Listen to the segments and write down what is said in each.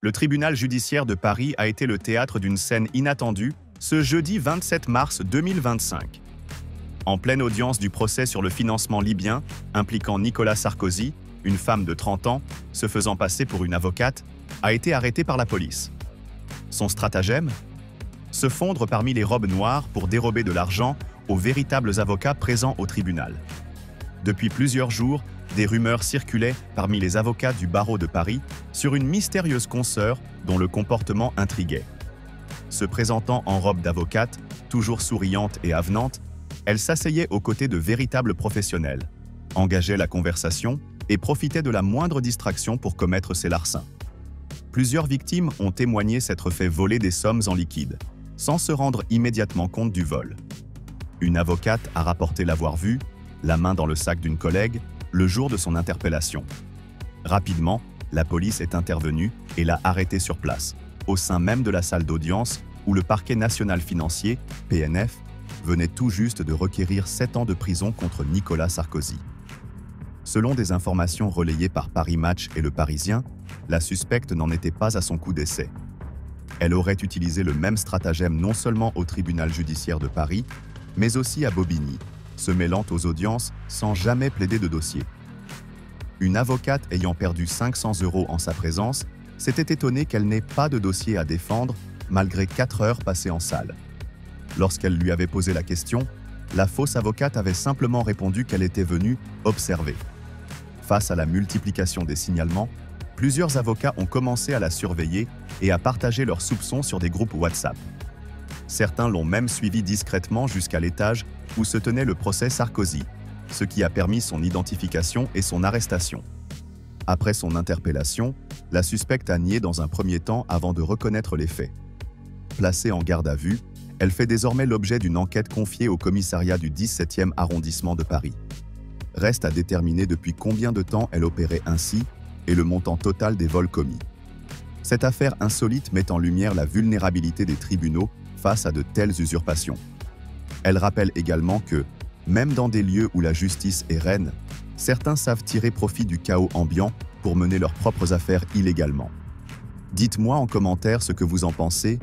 Le tribunal judiciaire de Paris a été le théâtre d'une scène inattendue ce jeudi 27 mars 2025. En pleine audience du procès sur le financement libyen impliquant Nicolas Sarkozy, une femme de 30 ans, se faisant passer pour une avocate, a été arrêtée par la police. Son stratagème ? Se fondre parmi les robes noires pour dérober de l'argent aux véritables avocats présents au tribunal. Depuis plusieurs jours, des rumeurs circulaient parmi les avocats du barreau de Paris sur une mystérieuse consoeur dont le comportement intriguait. Se présentant en robe d'avocate, toujours souriante et avenante, elle s'asseyait aux côtés de véritables professionnels, engageait la conversation et profitait de la moindre distraction pour commettre ses larcins. Plusieurs victimes ont témoigné s'être fait voler des sommes en liquide, sans se rendre immédiatement compte du vol. Une avocate a rapporté l'avoir vue, la main dans le sac d'une collègue, le jour de son interpellation. Rapidement, la police est intervenue et l'a arrêtée sur place, au sein même de la salle d'audience où le parquet national financier, PNF, venait tout juste de requérir 7 ans de prison contre Nicolas Sarkozy. Selon des informations relayées par Paris Match et Le Parisien, la suspecte n'en était pas à son coup d'essai. Elle aurait utilisé le même stratagème non seulement au tribunal judiciaire de Paris, mais aussi à Bobigny, se mêlant aux audiences sans jamais plaider de dossier. Une avocate ayant perdu 500 € en sa présence s'était étonnée qu'elle n'ait pas de dossier à défendre malgré 4 heures passées en salle. Lorsqu'elle lui avait posé la question, la fausse avocate avait simplement répondu qu'elle était venue observer. Face à la multiplication des signalements, plusieurs avocats ont commencé à la surveiller et à partager leurs soupçons sur des groupes WhatsApp. Certains l'ont même suivi discrètement jusqu'à l'étage où se tenait le procès Sarkozy, ce qui a permis son identification et son arrestation. Après son interpellation, la suspecte a nié dans un premier temps avant de reconnaître les faits. Placée en garde à vue, elle fait désormais l'objet d'une enquête confiée au commissariat du 17e arrondissement de Paris. Reste à déterminer depuis combien de temps elle opérait ainsi et le montant total des vols commis. Cette affaire insolite met en lumière la vulnérabilité des tribunaux face à de telles usurpations. Elle rappelle également que, même dans des lieux où la justice est reine, certains savent tirer profit du chaos ambiant pour mener leurs propres affaires illégalement. Dites-moi en commentaire ce que vous en pensez,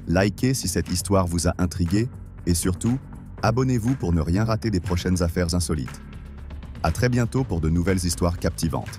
likez si cette histoire vous a intrigué et surtout, abonnez-vous pour ne rien rater des prochaines affaires insolites. À très bientôt pour de nouvelles histoires captivantes.